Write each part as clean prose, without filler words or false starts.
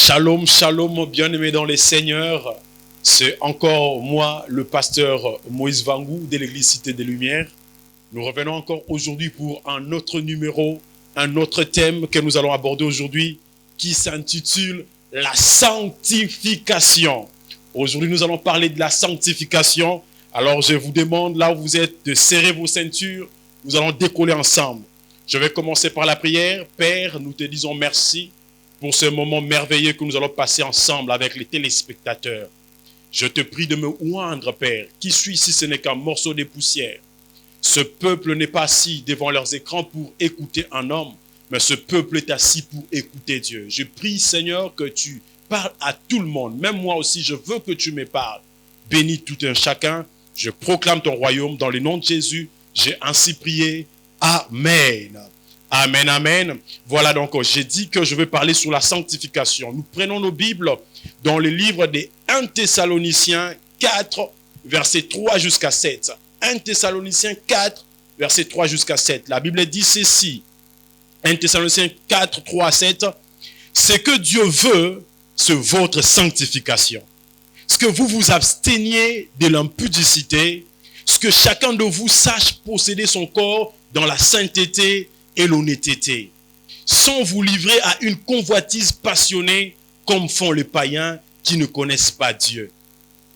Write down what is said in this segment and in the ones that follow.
Shalom, shalom, bien-aimés dans les seigneurs. C'est encore moi, le pasteur Moïse Vangou de l'église Cité des Lumières. Nous revenons encore aujourd'hui pour un autre numéro, un autre thème que nous allons aborder aujourd'hui qui s'intitule la sanctification. Aujourd'hui, nous allons parler de la sanctification. Alors, je vous demande, là où vous êtes, de serrer vos ceintures. Nous allons décoller ensemble. Je vais commencer par la prière. Père, nous te disons merci pour ce moment merveilleux que nous allons passer ensemble avec les téléspectateurs. Je te prie de me oindre, Père. Qui suis si ce n'est qu'un morceau de poussière? Ce peuple n'est pas assis devant leurs écrans pour écouter un homme, mais ce peuple est assis pour écouter Dieu. Je prie, Seigneur, que tu parles à tout le monde. Même moi aussi, je veux que tu me parles. Bénis tout un chacun. Je proclame ton royaume dans le nom de Jésus. J'ai ainsi prié. Amen. Amen, amen. Voilà donc, j'ai dit que je vais parler sur la sanctification. Nous prenons nos Bibles dans le livre des 1 Thessaloniciens 4, versets 3 jusqu'à 7. 1 Thessaloniciens 4, versets 3 jusqu'à 7. La Bible dit ceci. 1 Thessaloniciens 4, 3 à 7. Ce que Dieu veut, c'est votre sanctification. Ce que vous vous absteniez de l'impudicité, ce que chacun de vous sache posséder son corps dans la sainteté et l'honnêteté, sans vous livrer à une convoitise passionnée comme font les païens qui ne connaissent pas Dieu.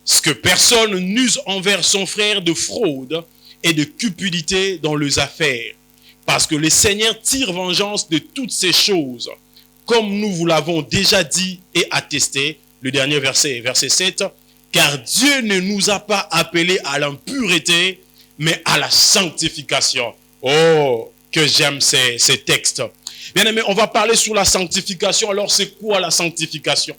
Ce que personne n'use envers son frère de fraude et de cupidité dans les affaires, parce que le Seigneur tire vengeance de toutes ces choses, comme nous vous l'avons déjà dit et attesté. Le dernier verset, verset 7, car Dieu ne nous a pas appelés à l'impureté, mais à la sanctification. Oh, que j'aime ces textes. Bien aimé, on va parler sur la sanctification. Alors, c'est quoi la sanctification?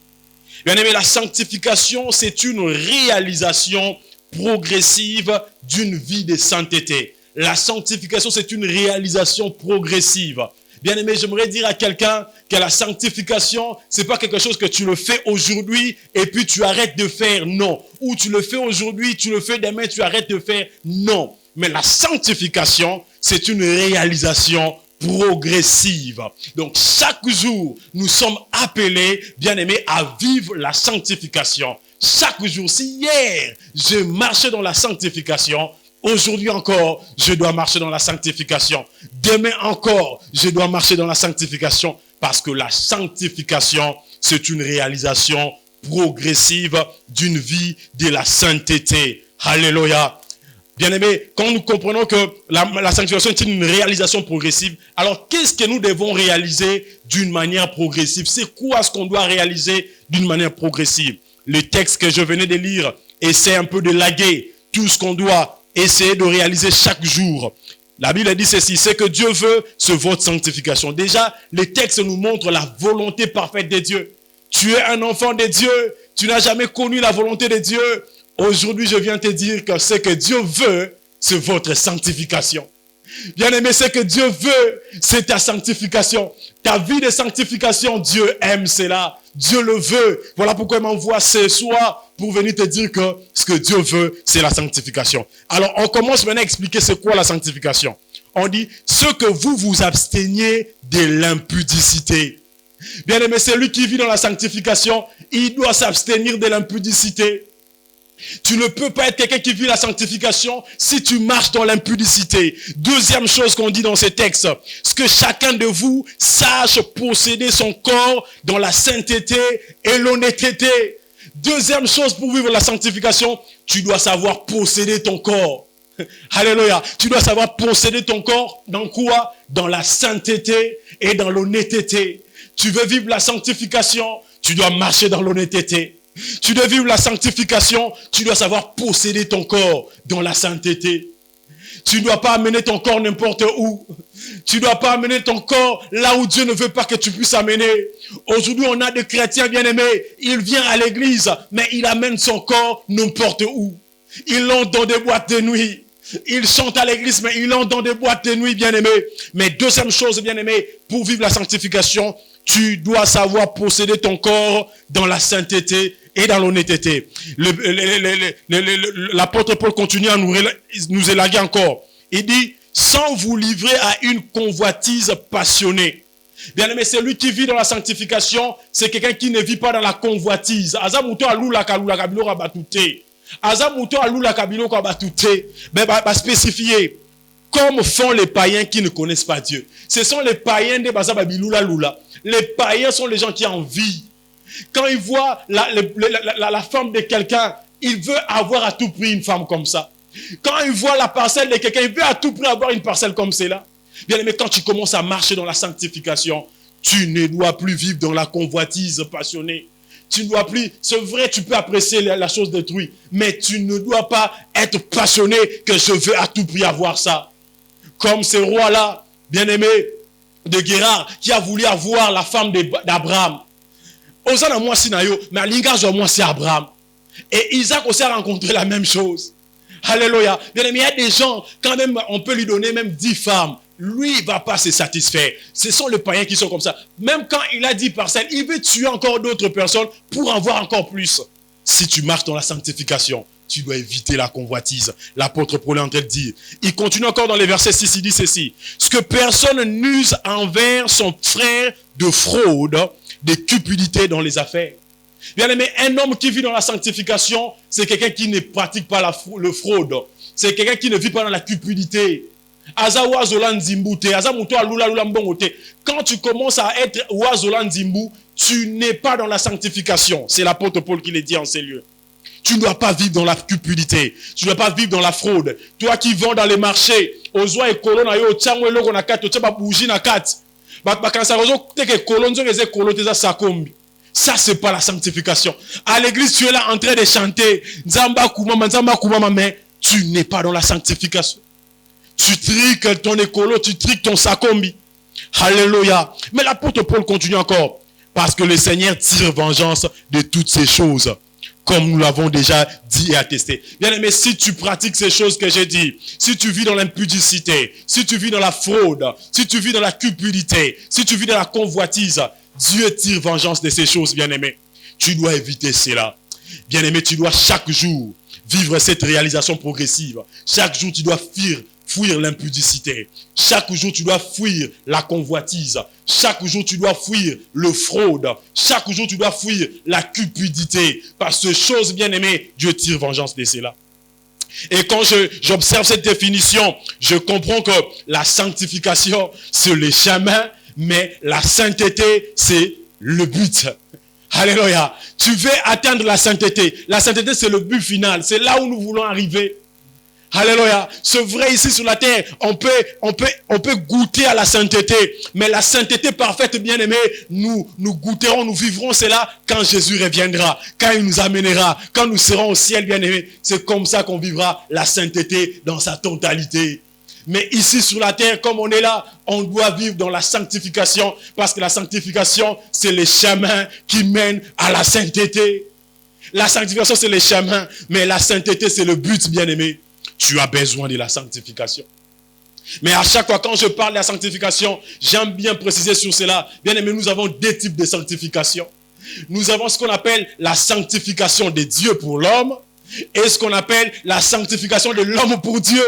Bien aimé, la sanctification, c'est une réalisation progressive d'une vie de sainteté. La sanctification, c'est une réalisation progressive. Bien aimé, j'aimerais dire à quelqu'un que la sanctification, c'est pas quelque chose que tu le fais aujourd'hui et puis tu arrêtes de faire. Non. Ou tu le fais aujourd'hui, tu le fais demain, tu arrêtes de faire. Non. Mais la sanctification, c'est une réalisation progressive. Donc, chaque jour, nous sommes appelés, bien aimés, à vivre la sanctification. Chaque jour, si hier, je marchais dans la sanctification, aujourd'hui encore, je dois marcher dans la sanctification. Demain encore, je dois marcher dans la sanctification. Parce que la sanctification, c'est une réalisation progressive d'une vie de la sainteté. Alléluia. Bien aimé, quand nous comprenons que la sanctification est une réalisation progressive, alors qu'est-ce que nous devons réaliser d'une manière progressive? C'est quoi ce qu'on doit réaliser d'une manière progressive? Le texte que je venais de lire essaie un peu de laguer tout ce qu'on doit essayer de réaliser chaque jour. La Bible dit ceci, c'est que Dieu veut, c'est votre sanctification. Déjà, les textes nous montrent la volonté parfaite de Dieu. Tu es un enfant de Dieu, tu n'as jamais connu la volonté de Dieu. Aujourd'hui, je viens te dire que ce que Dieu veut, c'est votre sanctification. Bien aimé, ce que Dieu veut, c'est ta sanctification. Ta vie de sanctification, Dieu aime cela. Dieu le veut. Voilà pourquoi il m'envoie ce soir pour venir te dire que ce que Dieu veut, c'est la sanctification. Alors, on commence maintenant à expliquer c'est quoi la sanctification. On dit, ce que vous vous absteniez de l'impudicité. Bien aimé, celui qui vit dans la sanctification, il doit s'abstenir de l'impudicité. Tu ne peux pas être quelqu'un qui vit la sanctification si tu marches dans l'impudicité. Deuxième chose qu'on dit dans ces textes, c'est que chacun de vous sache posséder son corps dans la sainteté et l'honnêteté. Deuxième chose pour vivre la sanctification, tu dois savoir posséder ton corps. Alléluia. Tu dois savoir posséder ton corps dans quoi? Dans la sainteté et dans l'honnêteté. Tu veux vivre la sanctification, tu dois marcher dans l'honnêteté. Tu dois vivre la sanctification, tu dois savoir posséder ton corps dans la sainteté. Tu ne dois pas amener ton corps n'importe où. Tu ne dois pas amener ton corps là où Dieu ne veut pas que tu puisses amener. Aujourd'hui, on a des chrétiens bien-aimés. Il vient à l'église, mais il amène son corps n'importe où. Il entre dans des boîtes de nuit. Il chante à l'église, mais il entre dans des boîtes de nuit, bien-aimés. Mais deuxième chose, bien-aimés, pour vivre la sanctification, tu dois savoir posséder ton corps dans la sainteté et dans l'honnêteté. L'apôtre Paul continue à nous élaguer encore. Il dit, sans vous livrer à une convoitise passionnée. Bien aimé, celui qui vit dans la sanctification, c'est quelqu'un qui ne vit pas dans la convoitise. Azamuto alula kabilo rabatute. Azamuto alula kabilo rabatute. Ben, spécifier. Comme font les païens qui ne connaissent pas Dieu. Ce sont les païens de Bazababilula Lula. Les païens sont les gens qui en vivent. Quand ils voient la femme de quelqu'un, il veut avoir à tout prix une femme comme ça. Quand il voit la parcelle de quelqu'un, il veut à tout prix avoir une parcelle comme celle-là. Bien aimé, quand tu commences à marcher dans la sanctification, tu ne dois plus vivre dans la convoitise passionnée. Tu ne dois plus, c'est vrai, tu peux apprécier la chose d'autrui, mais tu ne dois pas être passionné que je veux à tout prix avoir ça. Comme ce roi-là, bien aimé, de Guérard, qui a voulu avoir la femme d'Abraham. Osana moi sinayo, mais Alinga moi c'est Abraham. Et Isaac aussi a rencontré la même chose. Alléluia. Bien aimé, il y a des gens, quand même, on peut lui donner même 10 femmes. Lui, il ne va pas se satisfaire. Ce sont les païens qui sont comme ça. Même quand il a 10 parcelles, il veut tuer encore d'autres personnes pour en voir encore plus. Si tu marches dans la sanctification, tu dois éviter la convoitise. L'apôtre Paul est en train de dire. Il continue encore dans les versets 6, il dit ceci. Ce que personne n'use envers son frère de fraude, de cupidité dans les affaires. Bien aimé, un homme qui vit dans la sanctification, c'est quelqu'un qui ne pratique pas le fraude. C'est quelqu'un qui ne vit pas dans la cupidité. Quand tu commences à être Ouazolanzimbu, tu n'es pas dans la sanctification. C'est l'apôtre Paul qui le dit en ces lieux. Tu ne dois pas vivre dans la cupidité. Tu ne dois pas vivre dans la fraude. Toi qui vends dans les marchés, ça, c'est pas la sanctification. À l'église, tu es là en train de chanter Nzamba Kumama, mais tu n'es pas dans la sanctification. Tu triques ton écolo, tu triques ton sakombi. Alléluia. Mais l'apôtre Paul continue encore. Parce que le Seigneur tire vengeance de toutes ces choses. Comme nous l'avons déjà dit et attesté. Bien aimé, si tu pratiques ces choses que j'ai dit, si tu vis dans l'impudicité, si tu vis dans la fraude, si tu vis dans la cupidité, si tu vis dans la convoitise, Dieu tire vengeance de ces choses, bien aimé. Tu dois éviter cela. Bien aimé, tu dois chaque jour vivre cette réalisation progressive. Chaque jour, tu dois fuir l'impudicité. Chaque jour, tu dois fuir la convoitise. Chaque jour, tu dois fuir le fraude. Chaque jour, tu dois fuir la cupidité. Parce que chose bien aimée, Dieu tire vengeance de cela. Et quand j'observe cette définition, je comprends que la sanctification, c'est le chemin, mais la sainteté, c'est le but. Alléluia. Tu veux atteindre la sainteté. La sainteté, c'est le but final. C'est là où nous voulons arriver. Alléluia. C'est vrai, ici sur la terre, on peut goûter à la sainteté. Mais la sainteté parfaite, bien aimée, nous goûterons, nous vivrons cela quand Jésus reviendra. Quand il nous amènera. Quand nous serons au ciel, bien aimé. C'est comme ça qu'on vivra la sainteté dans sa totalité. Mais ici sur la terre, comme on est là, on doit vivre dans la sanctification. Parce que la sanctification, c'est le chemin qui mène à la sainteté. La sanctification, c'est le chemin. Mais la sainteté, c'est le but, bien aimé. Tu as besoin de la sanctification. Mais à chaque fois, quand je parle de la sanctification, j'aime bien préciser sur cela. Bien aimé, nous avons deux types de sanctification. Nous avons ce qu'on appelle la sanctification de Dieu pour l'homme et ce qu'on appelle la sanctification de l'homme pour Dieu.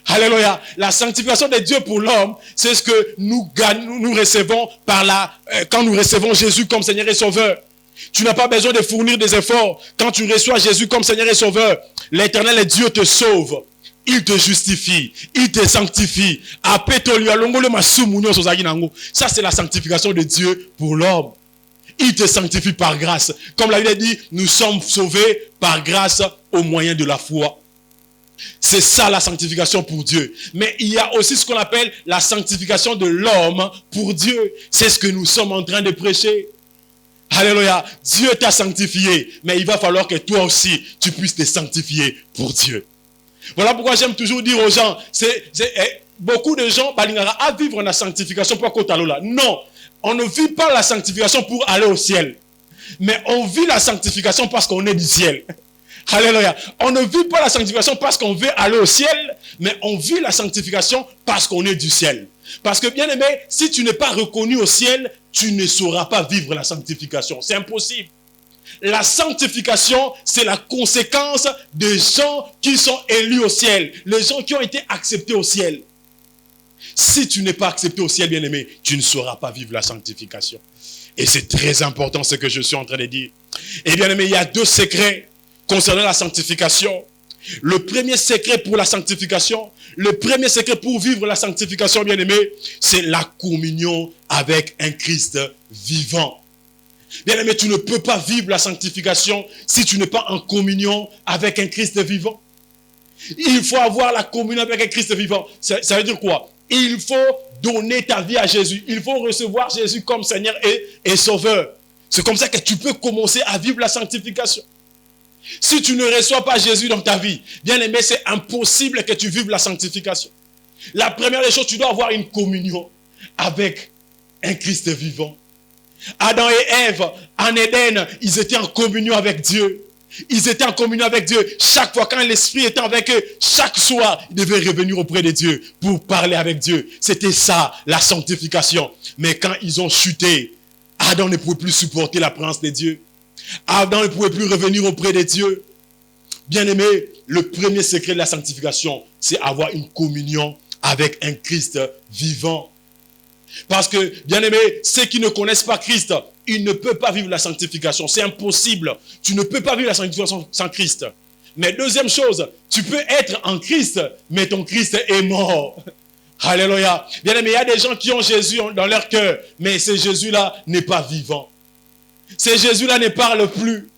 Alléluia. La sanctification de Dieu pour l'homme, c'est ce que nous recevons quand nous recevons Jésus comme Seigneur et Sauveur. Tu n'as pas besoin de fournir des efforts. Quand tu reçois Jésus comme Seigneur et Sauveur, l'Éternel Dieu te sauve. Il te justifie. Il te sanctifie. Ça, c'est la sanctification de Dieu pour l'homme. Il te sanctifie par grâce. Comme la Bible dit, nous sommes sauvés par grâce au moyen de la foi. C'est ça la sanctification pour Dieu. Mais il y a aussi ce qu'on appelle la sanctification de l'homme pour Dieu. C'est ce que nous sommes en train de prêcher. Alléluia. Dieu t'a sanctifié. Mais il va falloir que toi aussi, tu puisses te sanctifier pour Dieu. Voilà pourquoi j'aime toujours dire aux gens, beaucoup de gens, à vivre la sanctification pour côté là. Non, on ne vit pas la sanctification pour aller au ciel. Mais on vit la sanctification parce qu'on est du ciel. Alléluia. On ne vit pas la sanctification parce qu'on veut aller au ciel, mais on vit la sanctification parce qu'on est du ciel. Parce que, bien aimé, si tu n'es pas reconnu au ciel, tu ne sauras pas vivre la sanctification. C'est impossible. La sanctification, c'est la conséquence des gens qui sont élus au ciel. Les gens qui ont été acceptés au ciel. Si tu n'es pas accepté au ciel, bien-aimé, tu ne sauras pas vivre la sanctification. Et c'est très important ce que je suis en train de dire. Et bien-aimé, il y a 2 secrets concernant la sanctification. Le premier secret pour la sanctification, le premier secret pour vivre la sanctification, bien-aimé, c'est la communion avec un Christ vivant. Bien-aimé, tu ne peux pas vivre la sanctification si tu n'es pas en communion avec un Christ vivant. Il faut avoir la communion avec un Christ vivant. Ça veut dire quoi? Il faut donner ta vie à Jésus. Il faut recevoir Jésus comme Seigneur et Sauveur. C'est comme ça que tu peux commencer à vivre la sanctification. Si tu ne reçois pas Jésus dans ta vie, bien aimé, c'est impossible que tu vives la sanctification. La première des choses, tu dois avoir une communion avec un Christ vivant. Adam et Ève, en Éden, ils étaient en communion avec Dieu. Ils étaient en communion avec Dieu. Chaque fois, quand l'Esprit était avec eux, chaque soir, ils devaient revenir auprès de Dieu pour parler avec Dieu. C'était ça, la sanctification. Mais quand ils ont chuté, Adam ne pouvait plus supporter la présence de Dieu. Adam ne pouvait plus revenir auprès de Dieu. Bien-aimé, le premier secret de la sanctification, c'est avoir une communion avec un Christ vivant. Parce que, bien-aimé, ceux qui ne connaissent pas Christ, ils ne peuvent pas vivre la sanctification. C'est impossible. Tu ne peux pas vivre la sanctification sans Christ. Mais deuxième chose, tu peux être en Christ, mais ton Christ est mort. Alléluia. Bien-aimé, il y a des gens qui ont Jésus dans leur cœur, mais ce Jésus-là n'est pas vivant. Ce Jésus-là ne parle plus.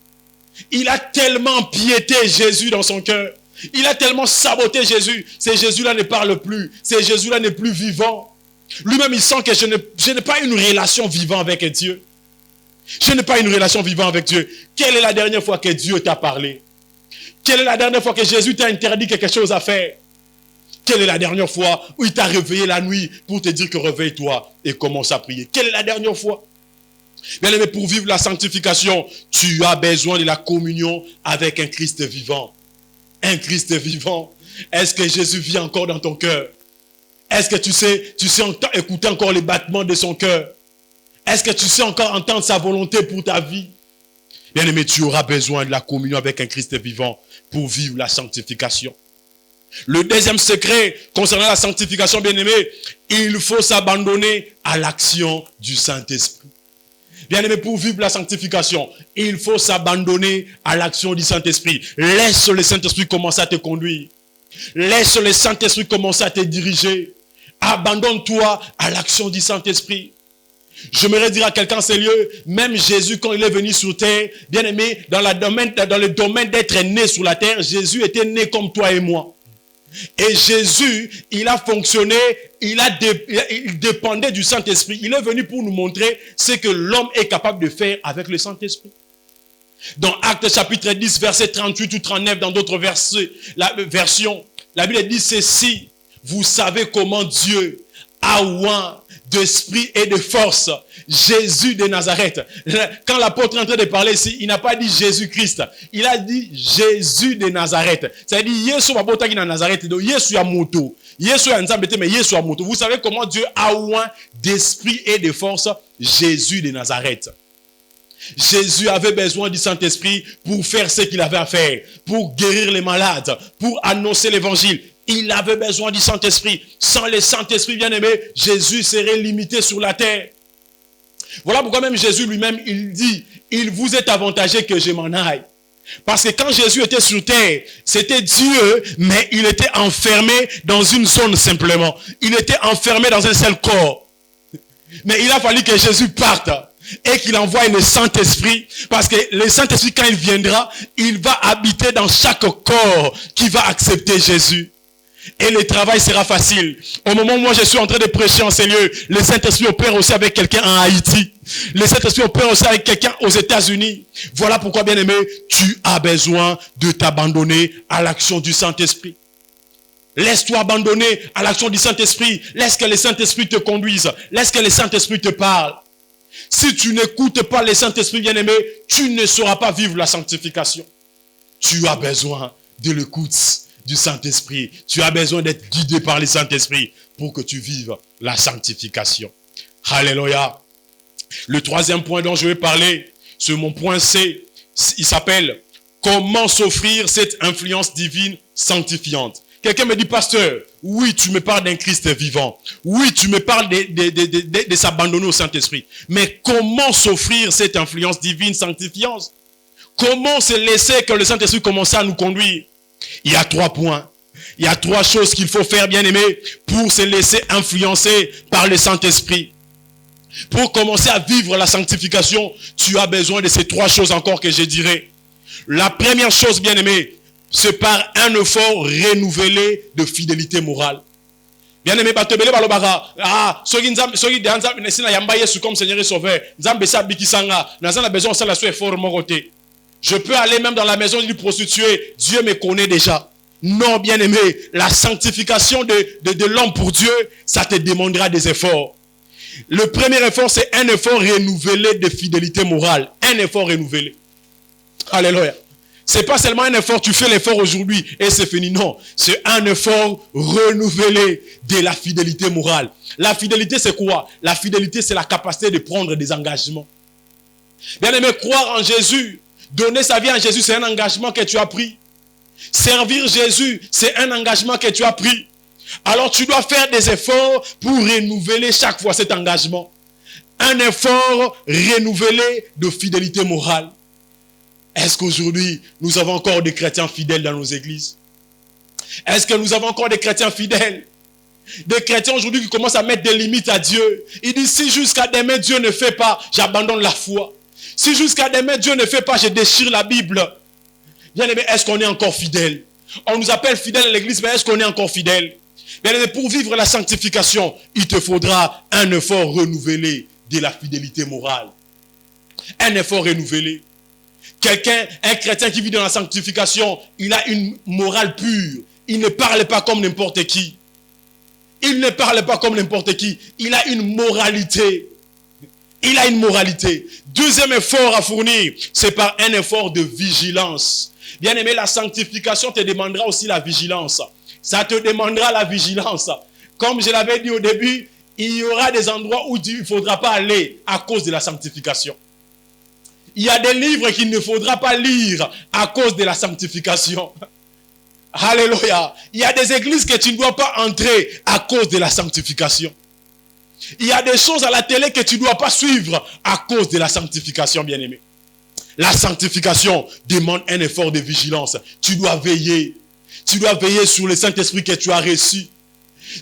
Il a tellement empiété Jésus dans son cœur. Il a tellement saboté Jésus. Ce Jésus-là ne parle plus. Ce Jésus-là n'est plus vivant. Lui-même, il sent que je n'ai pas une relation vivante avec Dieu. Je n'ai pas une relation vivante avec Dieu. Quelle est la dernière fois que Dieu t'a parlé? Quelle est la dernière fois que Jésus t'a interdit quelque chose à faire? Quelle est la dernière fois où il t'a réveillé la nuit pour te dire que réveille-toi et commence à prier? Quelle est la dernière fois? Bien aimé, pour vivre la sanctification, tu as besoin de la communion avec un Christ vivant. Un Christ vivant. Est-ce que Jésus vit encore dans ton cœur? Est-ce que tu sais écouter encore les battements de son cœur? Est-ce que tu sais encore entendre sa volonté pour ta vie? Bien aimé, tu auras besoin de la communion avec un Christ vivant pour vivre la sanctification. Le deuxième secret concernant la sanctification, bien aimé, il faut s'abandonner à l'action du Saint-Esprit. Bien aimé, pour vivre la sanctification, il faut s'abandonner à l'action du Saint-Esprit. Laisse le Saint-Esprit commencer à te conduire. Laisse le Saint-Esprit commencer à te diriger. Abandonne-toi à l'action du Saint-Esprit. J'aimerais dire à quelqu'un, c'est lieu, même Jésus, quand il est venu sur terre, bien aimé, dans le domaine d'être né sur la terre, Jésus était né comme toi et moi. Et Jésus, il a fonctionné, il dépendait du Saint-Esprit. Il est venu pour nous montrer ce que l'homme est capable de faire avec le Saint-Esprit. Dans Actes chapitre 10, verset 38 ou 39, dans d'autres versions, la Bible dit ceci: vous savez comment Dieu a oint d'esprit et de force Jésus de Nazareth. Quand l'apôtre est en train de parler ici, il n'a pas dit Jésus-Christ, il a dit Jésus de Nazareth. C'est-à-dire Yesu mabota qui na Nazareth, donc Yesu ya moto, Yesu ya nzambete, mais Yesu ya moto. Vous savez comment Dieu a oint d'esprit et de force Jésus de Nazareth. Jésus avait besoin du Saint-Esprit pour faire ce qu'il avait à faire, pour guérir les malades, pour annoncer l'évangile. Il avait besoin du Saint-Esprit. Sans le Saint-Esprit, bien aimé, Jésus serait limité sur la terre. Voilà pourquoi même Jésus lui-même, il dit, il vous est avantagé que je m'en aille. Parce que quand Jésus était sur terre, c'était Dieu, mais il était enfermé dans une zone simplement. Il était enfermé dans un seul corps. Mais il a fallu que Jésus parte et qu'il envoie le Saint-Esprit, parce que le Saint-Esprit, quand il viendra, il va habiter dans chaque corps qui va accepter Jésus. Et le travail sera facile. Au moment où moi je suis en train de prêcher en ces lieux, le Saint-Esprit opère aussi avec quelqu'un en Haïti. Le Saint-Esprit opère aussi avec quelqu'un aux États-Unis. Voilà pourquoi, bien aimé, tu as besoin de t'abandonner à l'action du Saint-Esprit. Laisse-toi abandonner à l'action du Saint-Esprit. Laisse que le Saint-Esprit te conduise. Laisse que le Saint-Esprit te parle. Si tu n'écoutes pas le Saint-Esprit, bien aimé, tu ne sauras pas vivre la sanctification. Tu as besoin de l'écoute du Saint-Esprit. Tu as besoin d'être guidé par le Saint-Esprit pour que tu vives la sanctification. Alléluia. Le troisième point dont je vais parler, c'est mon point C. Il s'appelle « Comment s'offrir cette influence divine sanctifiante ?» Quelqu'un me dit, pasteur, oui, tu me parles d'un Christ vivant. Oui, tu me parles de s'abandonner au Saint-Esprit. Mais comment s'offrir cette influence divine sanctifiante? Comment se laisser que le Saint-Esprit commence à nous conduire? Il y a 3 points. Il y a 3 choses qu'il faut faire, bien aimé, pour se laisser influencer par le Saint-Esprit. Pour commencer à vivre la sanctification, tu as besoin de ces 3 choses encore que je dirais. La première chose, bien aimé, c'est par un effort renouvelé de fidélité morale. Bien aimé, comme Seigneur et Sauveur, je peux aller même dans la maison du prostitué, Dieu me connaît déjà. Non, bien aimé, la sanctification de l'homme pour Dieu, ça te demandera des efforts. Le premier effort, c'est un effort renouvelé de fidélité morale. Un effort renouvelé. Alléluia. C'est pas seulement un effort, tu fais l'effort aujourd'hui et c'est fini. Non, c'est un effort renouvelé de la fidélité morale. La fidélité, c'est quoi? La fidélité, c'est la capacité de prendre des engagements. Bien aimé, croire en Jésus, donner sa vie à Jésus, c'est un engagement que tu as pris. Servir Jésus, c'est un engagement que tu as pris. Alors tu dois faire des efforts pour renouveler chaque fois cet engagement. Un effort renouvelé de fidélité morale. Est-ce qu'aujourd'hui, nous avons encore des chrétiens fidèles dans nos églises? Est-ce que nous avons encore des chrétiens fidèles? Des chrétiens aujourd'hui qui commencent à mettre des limites à Dieu. Ils disent, si jusqu'à demain Dieu ne fait pas, j'abandonne la foi. Si jusqu'à demain Dieu ne fait pas, je déchire la Bible. Bien aimé, est-ce qu'on est encore fidèle? On nous appelle fidèles à l'église, mais est-ce qu'on est encore fidèle? Bien aimé, pour vivre la sanctification, il te faudra un effort renouvelé de la fidélité morale. Un effort renouvelé. Quelqu'un, un chrétien qui vit dans la sanctification, il a une morale pure. Il ne parle pas comme n'importe qui. Il ne parle pas comme n'importe qui. Il a une moralité. Il a une moralité. Deuxième effort à fournir, c'est par un effort de vigilance. Bien aimé, la sanctification te demandera aussi la vigilance. Ça te demandera la vigilance. Comme je l'avais dit au début, il y aura des endroits où il ne faudra pas aller à cause de la sanctification. Il y a des livres qu'il ne faudra pas lire à cause de la sanctification. Alléluia. Il y a des églises que tu ne dois pas entrer à cause de la sanctification. Il y a des choses à la télé que tu ne dois pas suivre à cause de la sanctification, bien-aimé. La sanctification demande un effort de vigilance. Tu dois veiller. Tu dois veiller sur le Saint-Esprit que tu as reçu.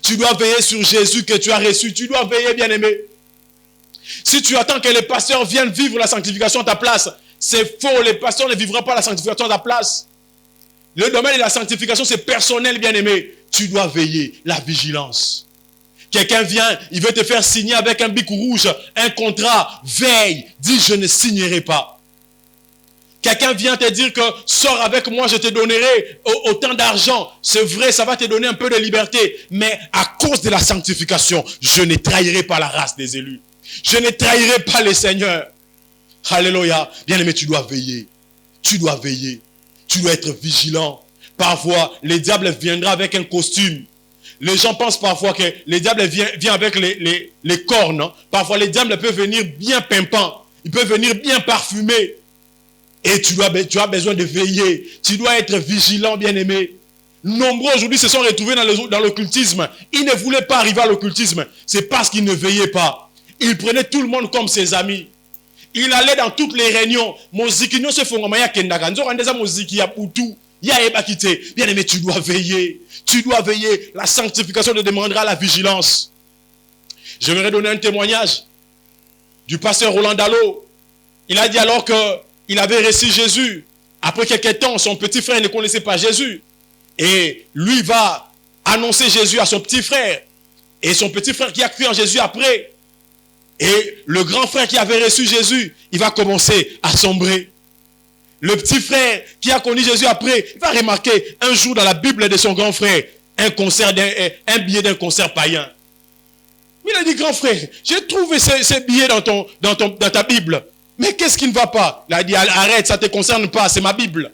Tu dois veiller sur Jésus que tu as reçu. Tu dois veiller, bien-aimé. Si tu attends que les pasteurs viennent vivre la sanctification à ta place, c'est faux. Les pasteurs ne vivront pas la sanctification à ta place. Le domaine de la sanctification, c'est personnel, bien-aimé. Tu dois veiller, la vigilance. Quelqu'un vient, il veut te faire signer avec un bic rouge, un contrat, veille, dis je ne signerai pas. Quelqu'un vient te dire que sors avec moi, je te donnerai autant d'argent. C'est vrai, ça va te donner un peu de liberté. Mais à cause de la sanctification, je ne trahirai pas la race des élus. Je ne trahirai pas les seigneurs. Alléluia. Bien-aimé, tu dois veiller. Tu dois veiller. Tu dois être vigilant. Parfois, le diable viendra avec un costume. Les gens pensent parfois que le diable vient avec les cornes. Hein? Parfois, le diable peut venir bien pimpant. Il peut venir bien parfumé. Et tu as besoin de veiller. Tu dois être vigilant, bien-aimé. Nombreux aujourd'hui se sont retrouvés dans l'occultisme. Ils ne voulaient pas arriver à l'occultisme. C'est parce qu'ils ne veillaient pas. Il prenait tout le monde comme ses amis. Il allait dans toutes les réunions. Bien aimé, tu dois veiller. Tu dois veiller. La sanctification te demandera la vigilance. J'aimerais donner un témoignage du pasteur Roland Dallot. Il a dit alors qu'il avait reçu Jésus. Après quelques temps, son petit frère ne connaissait pas Jésus. Et lui va annoncer Jésus à son petit frère. Et son petit frère qui a cru en Jésus après. Et le grand frère qui avait reçu Jésus, il va commencer à sombrer. Le petit frère qui a connu Jésus après, il va remarquer un jour dans la Bible de son grand frère, un billet d'un concert païen. Il a dit, grand frère, j'ai trouvé ces billets dans ta Bible. Mais qu'est-ce qui ne va pas? Il a dit, arrête, ça ne te concerne pas, c'est ma Bible.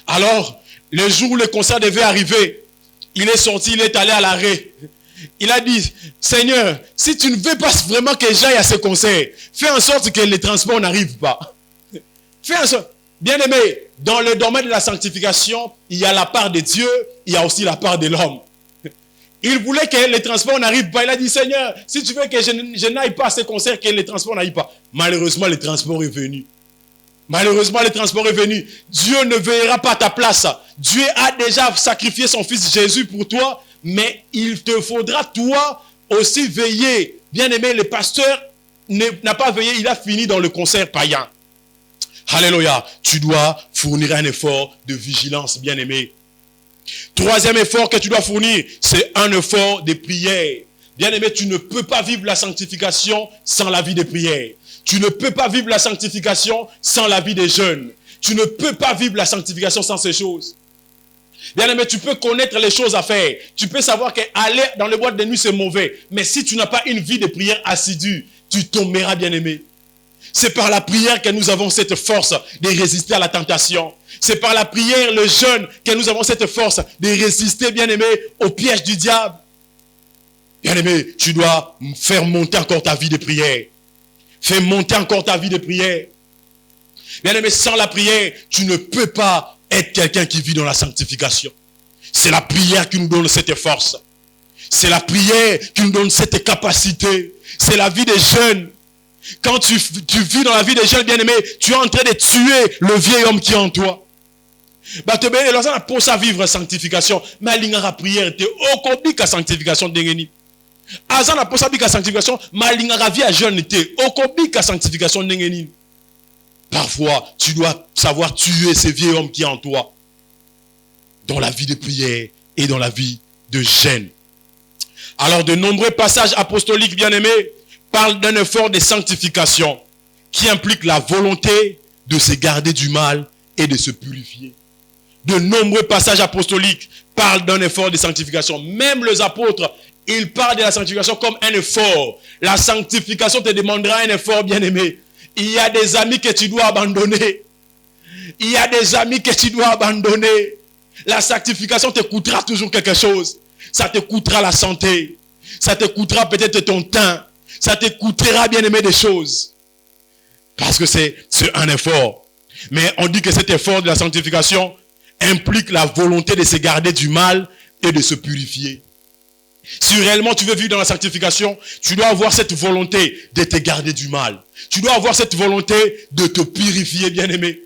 Alors, le jour où le concert devait arriver, il est sorti, il est allé à l'arrêt. Il a dit, Seigneur, si tu ne veux pas vraiment que j'aille à ce concert, fais en sorte que les transports n'arrivent pas. Fais en sorte. Bien aimé, dans le domaine de la sanctification, il y a la part de Dieu il y a aussi la part de l'homme. Il voulait que les transports n'arrivent pas. Il a dit, Seigneur, si tu veux que je n'aille pas à ce concert, que les transports n'aillent pas. Malheureusement, le transport est venu. Malheureusement, le transport est venu. Dieu ne veillera pas à ta place. Dieu a déjà sacrifié son fils Jésus pour toi, mais il te faudra toi aussi veiller. Bien aimé, le pasteur n'a pas veillé, il a fini dans le concert païen. Alléluia. Tu dois fournir un effort de vigilance, bien aimé. Troisième effort que tu dois fournir, c'est un effort de prière. Bien aimé, tu ne peux pas vivre la sanctification sans la vie de prière. Tu ne peux pas vivre la sanctification sans la vie des jeunes. Tu ne peux pas vivre la sanctification sans ces choses. Bien aimé, tu peux connaître les choses à faire. Tu peux savoir qu'aller dans les boîtes de nuit, c'est mauvais. Mais si tu n'as pas une vie de prière assidue, tu tomberas, bien aimé. C'est par la prière que nous avons cette force de résister à la tentation. C'est par la prière, le jeûne, que nous avons cette force de résister, bien aimé, au piège du diable. Bien aimé, tu dois faire monter encore ta vie de prière. Fais monter encore ta vie de prière. Bien aimé, sans la prière, tu ne peux pas être quelqu'un qui vit dans la sanctification. C'est la prière qui nous donne cette force. C'est la prière qui nous donne cette capacité. C'est la vie des jeunes. Quand tu vis dans la vie des jeunes, bien aimés, tu es en train de tuer le vieil homme qui est en toi. Bah te bénir, lorsqu'on a pour ça vivre la sanctification, mais la prière était au combi la sanctification d'engeni. Azan a pour ça vivre la sanctification, mais la vie à jeune était au combi la sanctification d'engeni. Parfois, tu dois savoir tuer ce vieil homme qui est en toi, dans la vie de prière et dans la vie de jeûne. Alors, de nombreux passages apostoliques, bien aimés, parlent d'un effort de sanctification qui implique la volonté de se garder du mal et de se purifier. De nombreux passages apostoliques parlent d'un effort de sanctification. Même les apôtres, ils parlent de la sanctification comme un effort. La sanctification te demandera un effort, bien aimé. Il y a des amis que tu dois abandonner. Il y a des amis que tu dois abandonner. La sanctification te coûtera toujours quelque chose. Ça te coûtera la santé. Ça te coûtera peut-être ton temps. Ça te coûtera, bien aimé, des choses. Parce que c'est un effort. Mais on dit que cet effort de la sanctification implique la volonté de se garder du mal et de se purifier. Si réellement tu veux vivre dans la sanctification, tu dois avoir cette volonté de te garder du mal. Tu dois avoir cette volonté de te purifier, bien aimé.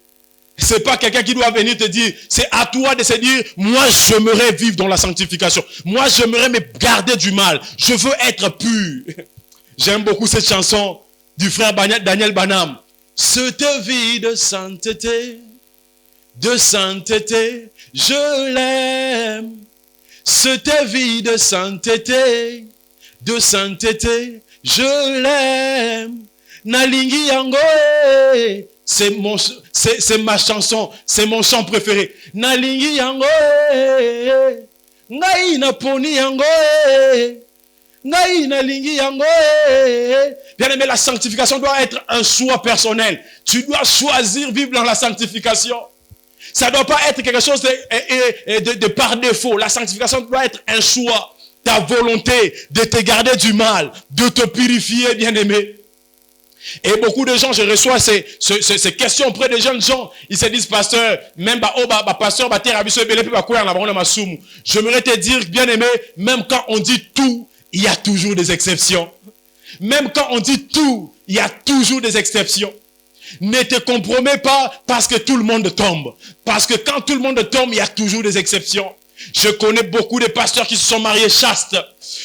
C'est pas quelqu'un qui doit venir te dire, c'est à toi de se dire, moi j'aimerais vivre dans la sanctification. Moi j'aimerais me garder du mal. Je veux être pur. J'aime beaucoup cette chanson du frère Daniel Banham. Cette vie de sainteté, je l'aime. Cette vie de sainteté, je l'aime. Nalingi yango, c'est ma chanson, c'est mon chant préféré. Nalingi yango, ngai na poni yango. Bien aimé, la sanctification doit être un choix personnel. Tu dois choisir vivre dans la sanctification. Ça ne doit pas être quelque chose de par défaut. La sanctification doit être un choix. Ta volonté de te garder du mal, de te purifier, bien aimé. Et beaucoup de gens, je reçois ces questions auprès des jeunes gens. Ils se disent, pasteur, même pasteur, j'aimerais te dire, bien aimé, même quand on dit tout, il y a toujours des exceptions. Même quand on dit tout, il y a toujours des exceptions. Ne te compromets pas parce que tout le monde tombe. Parce que quand tout le monde tombe, il y a toujours des exceptions. Je connais beaucoup de pasteurs qui se sont mariés chastes.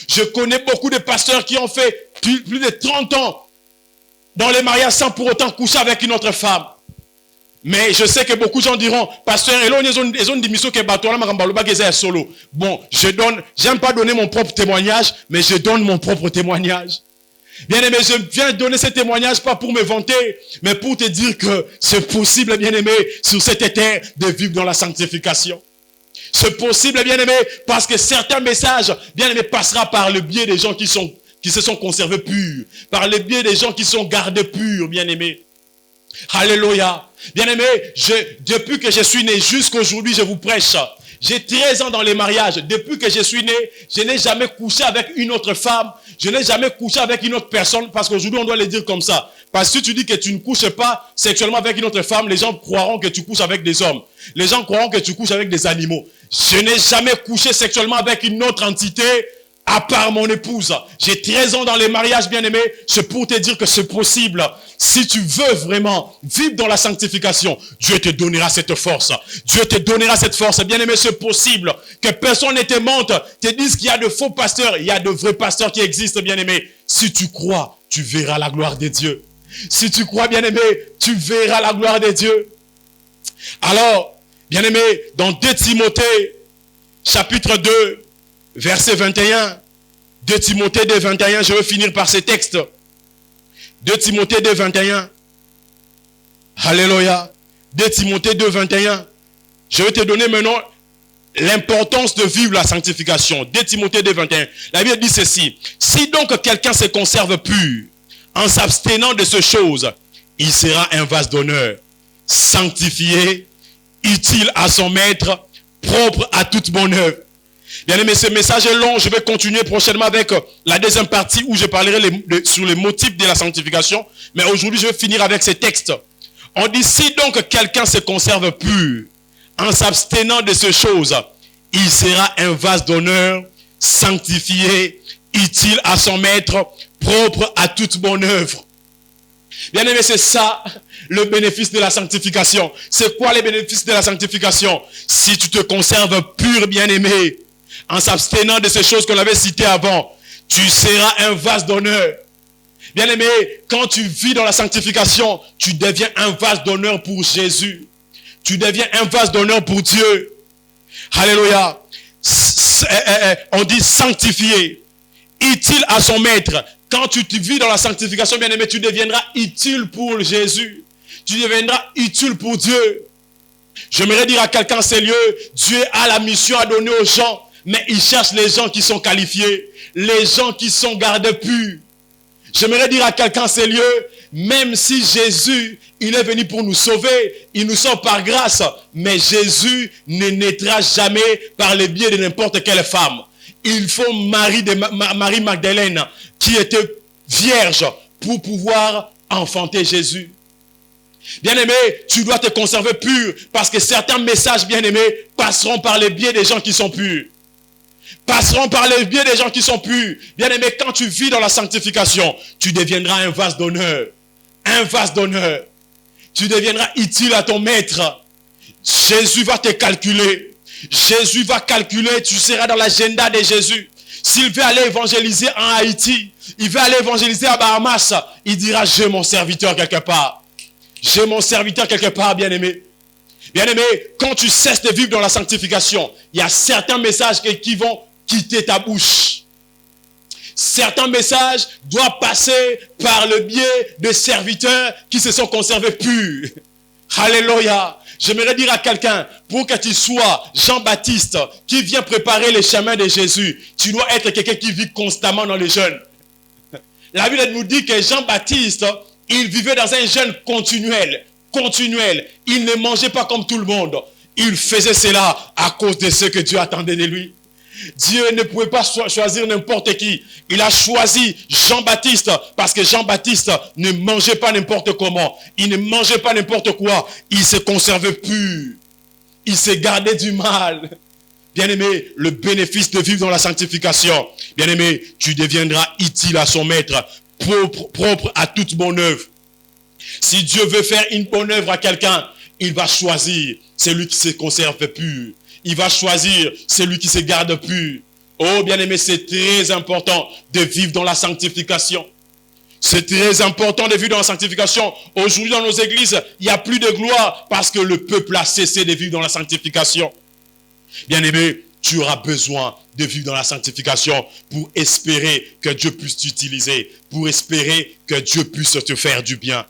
Je connais beaucoup de pasteurs qui ont fait plus de 30 ans dans les mariages sans pour autant coucher avec une autre femme. Mais je sais que beaucoup de gens diront, pasteur, bon, j'aime pas donner mon propre témoignage, mais je donne mon propre témoignage. Bien aimé, je viens donner ce témoignage pas pour me vanter, mais pour te dire que c'est possible, bien aimé, sur cette terre de vivre dans la sanctification. C'est possible, bien aimé, parce que certains messages, bien aimé, passera par le biais des gens qui se sont conservés purs, par le biais des gens qui sont gardés purs, bien aimé. Alléluia. Bien aimé, depuis que je suis né jusqu'aujourd'hui, je vous prêche. j'ai 13 ans dans les mariages. Depuis que je suis né, je n'ai jamais couché avec une autre femme. Je n'ai jamais couché avec une autre personne. Parce qu'aujourd'hui, on doit le dire comme ça. Parce que si tu dis que tu ne couches pas sexuellement avec une autre femme, les gens croiront que tu couches avec des hommes. Les gens croiront que tu couches avec des animaux. Je n'ai jamais couché sexuellement avec une autre entité à part mon épouse. J'ai 13 ans dans les mariages, bien-aimés. C'est pour te dire que c'est possible. Si tu veux vraiment vivre dans la sanctification, Dieu te donnera cette force. Dieu te donnera cette force. Bien-aimé, c'est possible que personne ne te montre, te dise qu'il y a de faux pasteurs. Il y a de vrais pasteurs qui existent, bien-aimé. Si tu crois, tu verras la gloire de Dieu. Si tu crois, bien-aimé, tu verras la gloire de Dieu. Alors, bien-aimé, dans 2 Timothée, chapitre 2, verset 21, 2 Timothée 2, 21, je vais finir par ces textes. 2 Timothée 2, 21. Alléluia. 2 Timothée 2, 21. Je vais te donner maintenant l'importance de vivre la sanctification. 2 Timothée 2, 21. La Bible dit ceci. Si donc quelqu'un se conserve pur, en s'abstenant de ces choses, il sera un vase d'honneur, sanctifié, utile à son maître, propre à toute bonne œuvre. Bien aimé, ce message est long. Je vais continuer prochainement avec la deuxième partie où je parlerai sur les motifs de la sanctification. Mais aujourd'hui, je vais finir avec ces textes. On dit, si donc quelqu'un se conserve pur, en s'abstenant de ces choses, il sera un vase d'honneur, sanctifié, utile à son maître, propre à toute bonne œuvre. Bien aimé, c'est ça le bénéfice de la sanctification. C'est quoi les bénéfices de la sanctification? Si tu te conserves pur, bien aimé, en s'abstenant de ces choses qu'on avait citées avant, tu seras un vase d'honneur. Bien aimé, quand tu vis dans la sanctification, tu deviens un vase d'honneur pour Jésus. Tu deviens un vase d'honneur pour Dieu. Alléluia. On dit sanctifié, utile à son maître. Quand tu vis dans la sanctification, bien aimé, tu deviendras utile pour Jésus. Tu deviendras utile pour Dieu. J'aimerais dire à quelqu'un, c'est lieu, Dieu a la mission à donner aux gens. Mais il cherche les gens qui sont qualifiés, les gens qui sont gardés purs. J'aimerais dire à quelqu'un, c'est lieu, même si Jésus, il est venu pour nous sauver, il nous sauve par grâce, mais Jésus ne naîtra jamais par le biais de n'importe quelle femme. Il faut Marie Magdalène, qui était vierge, pour pouvoir enfanter Jésus. Bien-aimé, tu dois te conserver pur, parce que certains messages, bien-aimés, passeront par le biais des gens qui sont purs. Passeront par le biais des gens qui sont purs. Bien-aimé, quand tu vis dans la sanctification, tu deviendras un vase d'honneur. Un vase d'honneur. Tu deviendras utile à ton maître. Jésus va te calculer. Jésus va calculer, tu seras dans l'agenda de Jésus. S'il veut aller évangéliser en Haïti, il veut aller évangéliser à Bahamas, il dira, j'ai mon serviteur quelque part. J'ai mon serviteur quelque part, bien-aimé. Bien-aimé, quand tu cesses de vivre dans la sanctification, il y a certains messages qui vont quitter ta bouche. Certains messages doivent passer par le biais de serviteurs qui se sont conservés purs. Alléluia. J'aimerais dire à quelqu'un, pour que tu sois Jean-Baptiste qui vient préparer les chemins de Jésus, tu dois être quelqu'un qui vit constamment dans les jeûnes. La Bible nous dit que Jean-Baptiste, il vivait dans un jeûne continuel. Il ne mangeait pas comme tout le monde. Il faisait cela à cause de ce que Dieu attendait de lui. Dieu ne pouvait pas choisir n'importe qui. Il a choisi Jean-Baptiste parce que Jean-Baptiste ne mangeait pas n'importe comment. Il ne mangeait pas n'importe quoi. Il se conservait pur. Il se gardait du mal. Bien-aimé, le bénéfice de vivre dans la sanctification. Bien-aimé, tu deviendras utile à son maître, propre à toute bonne œuvre. Si Dieu veut faire une bonne œuvre à quelqu'un, il va choisir celui qui se conserve pur. Il va choisir celui qui se garde pur. Oh, bien-aimé, c'est très important de vivre dans la sanctification. C'est très important de vivre dans la sanctification. Aujourd'hui, dans nos églises, il n'y a plus de gloire parce que le peuple a cessé de vivre dans la sanctification. Bien-aimé, tu auras besoin de vivre dans la sanctification pour espérer que Dieu puisse t'utiliser, pour espérer que Dieu puisse te faire du bien.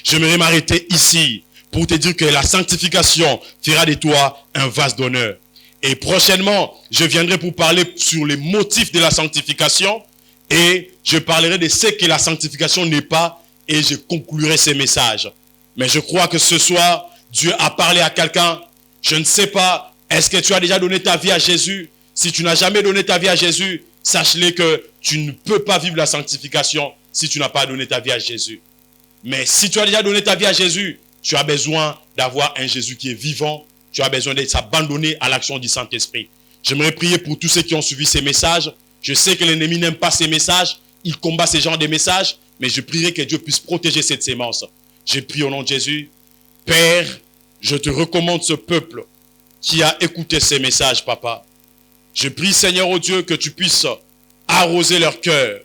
J'aimerais m'arrêter ici pour te dire que la sanctification fera de toi un vase d'honneur. Et prochainement, je viendrai pour parler sur les motifs de la sanctification et je parlerai de ce que la sanctification n'est pas et je conclurai ces messages. Mais je crois que ce soir, Dieu a parlé à quelqu'un. Je ne sais pas Est-ce que tu as déjà donné ta vie à Jésus? Si tu n'as jamais donné ta vie à Jésus, sache-le que tu ne peux pas vivre la sanctification si tu n'as pas donné ta vie à Jésus. Mais si tu as déjà donné ta vie à Jésus, tu as besoin d'avoir un Jésus qui est vivant. Tu as besoin de s'abandonner à l'action du Saint-Esprit. J'aimerais prier pour tous ceux qui ont suivi ces messages. Je sais que l'ennemi n'aime pas ces messages. Il combat ces genres de messages. Mais je prierai que Dieu puisse protéger cette sémence. Je prie au nom de Jésus. Père, je te recommande ce peuple qui a écouté ces messages, papa. Je prie, Seigneur, oh Dieu, que tu puisses arroser leur cœur,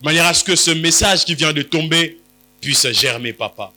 de manière à ce que ce message qui vient de tomber puisse germer, papa.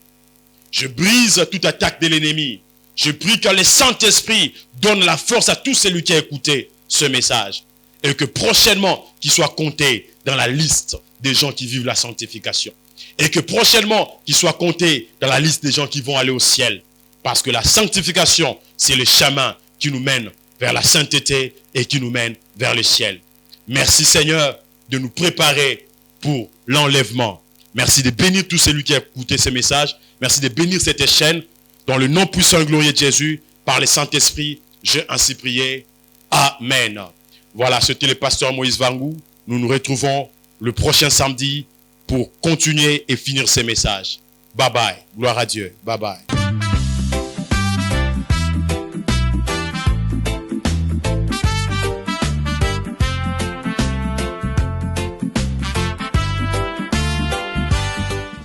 Je brise toute attaque de l'ennemi. Je prie que le Saint-Esprit donne la force à tous celui qui a écouté ce message. Et que prochainement, qu'il soit compté dans la liste des gens qui vivent la sanctification. Et que prochainement, qu'il soit compté dans la liste des gens qui vont aller au ciel. Parce que la sanctification, c'est le chemin qui nous mène vers la sainteté et qui nous mène vers le ciel. Merci Seigneur de nous préparer pour l'enlèvement. Merci de bénir tous celui qui a écouté ce message. Merci de bénir cette chaîne. Dans le nom puissant et glorieux de Jésus, par le Saint-Esprit, j'ai ainsi prié. Amen. Voilà, c'était le pasteur Moïse Vangou. Nous nous retrouvons le prochain samedi pour continuer et finir ces messages. Bye bye. Gloire à Dieu. Bye bye.